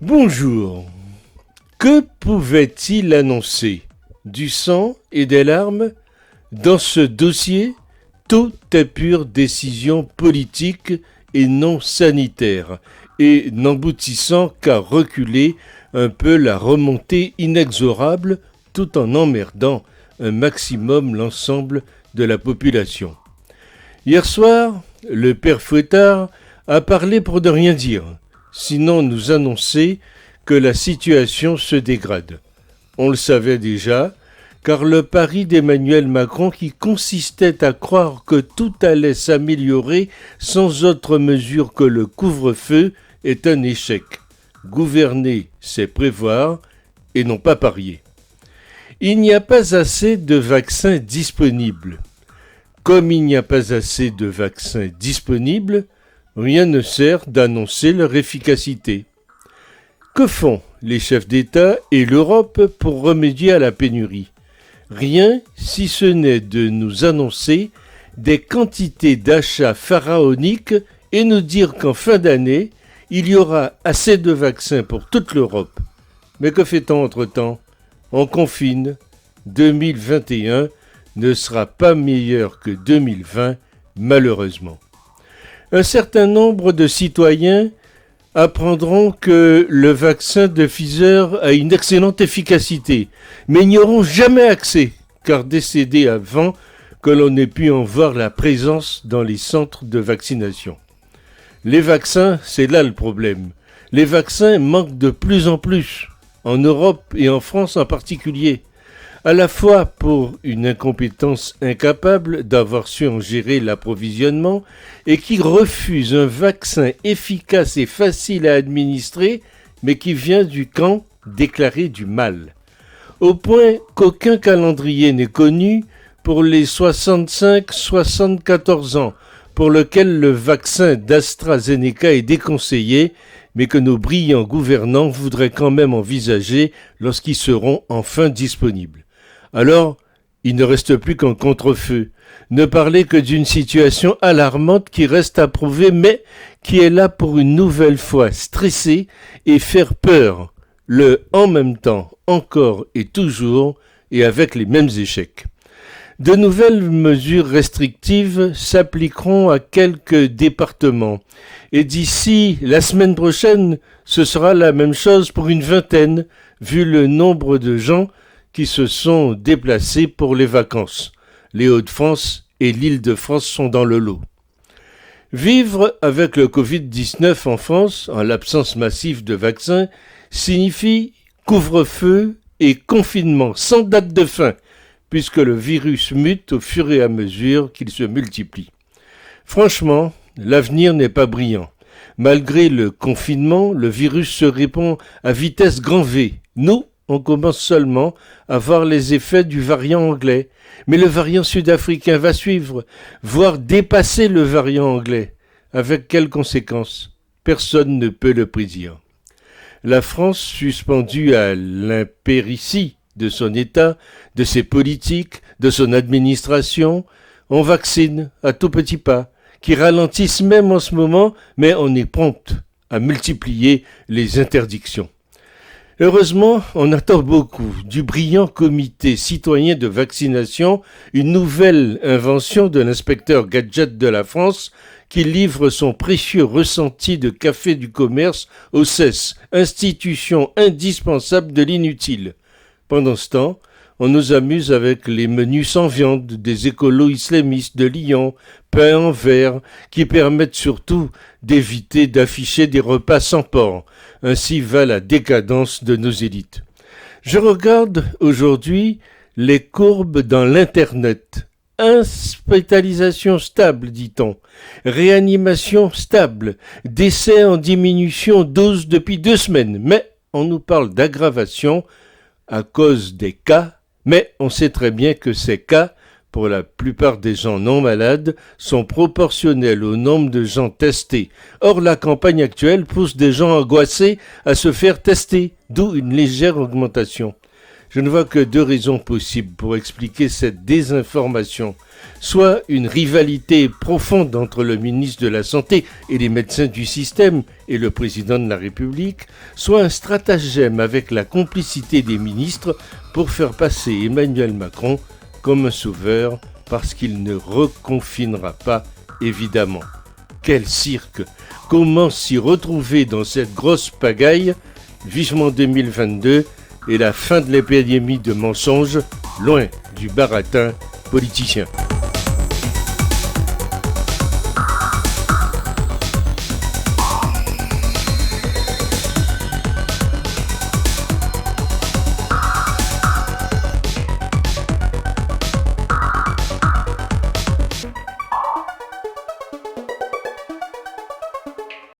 Bonjour. Que pouvait-il annoncer? Du sang et des larmes? Dans ce dossier, tout est pure décision politique et non sanitaire, et n'aboutissant qu'à reculer un peu la remontée inexorable tout en emmerdant un maximum l'ensemble de la population. Hier soir, le père Fouettard a parlé pour ne rien dire, sinon nous annoncer que la situation se dégrade. On le savait déjà, car le pari d'Emmanuel Macron qui consistait à croire que tout allait s'améliorer sans autre mesure que le couvre-feu est un échec. Gouverner, c'est prévoir et non pas parier. Il n'y a pas assez de vaccins disponibles. Comme il n'y a pas assez de vaccins disponibles, rien ne sert d'annoncer leur efficacité. Que font les chefs d'État et l'Europe pour remédier à la pénurie? Rien si ce n'est de nous annoncer des quantités d'achats pharaoniques et nous dire qu'en fin d'année, il y aura assez de vaccins pour toute l'Europe. Mais que fait-on entre-temps? On confine. 2021 ne sera pas meilleur que 2020, malheureusement. Un certain nombre de citoyens apprendront que le vaccin de Pfizer a une excellente efficacité, mais n'y auront jamais accès, car décédés avant que l'on ait pu en voir la présence dans les centres de vaccination. Les vaccins, c'est là le problème. Les vaccins manquent de plus en plus, en Europe et en France en particulier, à la fois pour une incompétence incapable d'avoir su en gérer l'approvisionnement et qui refuse un vaccin efficace et facile à administrer, mais qui vient du camp déclaré du mal. Au point qu'aucun calendrier n'est connu pour les 65-74 ans, pour lequel le vaccin d'AstraZeneca est déconseillé, mais que nos brillants gouvernants voudraient quand même envisager lorsqu'ils seront enfin disponibles. Alors, il ne reste plus qu'un contre-feu. Ne parler que d'une situation alarmante qui reste à prouver, mais qui est là pour une nouvelle fois stresser et faire peur. Le en même temps, encore et toujours, et avec les mêmes échecs. De nouvelles mesures restrictives s'appliqueront à quelques départements. Et d'ici la semaine prochaine, ce sera la même chose pour une vingtaine, vu le nombre de gens qui se sont déplacés pour les vacances. Les Hauts-de-France et l'Île-de-France sont dans le lot. Vivre avec le Covid-19 en France, en l'absence massive de vaccins, signifie couvre-feu et confinement sans date de fin, puisque le virus mute au fur et à mesure qu'il se multiplie. Franchement, l'avenir n'est pas brillant. Malgré le confinement, le virus se répand à vitesse grand V. Nous, on commence seulement à voir les effets du variant anglais. Mais le variant sud-africain va suivre, voire dépasser le variant anglais. Avec quelles conséquences? Personne ne peut le prédire. La France, suspendue à l'impéritie de son État, de ses politiques, de son administration, on vaccine à tout petit pas, qui ralentissent même en ce moment, mais on est prompte à multiplier les interdictions. Heureusement, on attend beaucoup du brillant comité citoyen de vaccination, une nouvelle invention de l'inspecteur gadget de la France qui livre son précieux ressenti de café du commerce au CES, institution indispensable de l'inutile. Pendant ce temps, on nous amuse avec les menus sans viande des écolos islamistes de Lyon, pain en verre, qui permettent surtout d'éviter d'afficher des repas sans porc. Ainsi va la décadence de nos élites. Je regarde aujourd'hui les courbes dans l'Internet. Hospitalisation stable, dit-on. Réanimation stable. Décès en diminution 12 depuis 2 semaines. Mais on nous parle d'aggravation à cause des cas. Mais on sait très bien que ces cas, pour la plupart des gens non malades, sont proportionnels au nombre de gens testés. Or, la campagne actuelle pousse des gens angoissés à se faire tester, d'où une légère augmentation. Je ne vois que deux raisons possibles pour expliquer cette désinformation. Soit une rivalité profonde entre le ministre de la Santé et les médecins du système et le président de la République, soit un stratagème avec la complicité des ministres pour faire passer Emmanuel Macron comme un sauveur parce qu'il ne reconfinera pas, évidemment. Quel cirque! Comment s'y retrouver dans cette grosse pagaille? Vivement 2022 et la fin de l'épidémie de mensonges, loin du baratin politicien.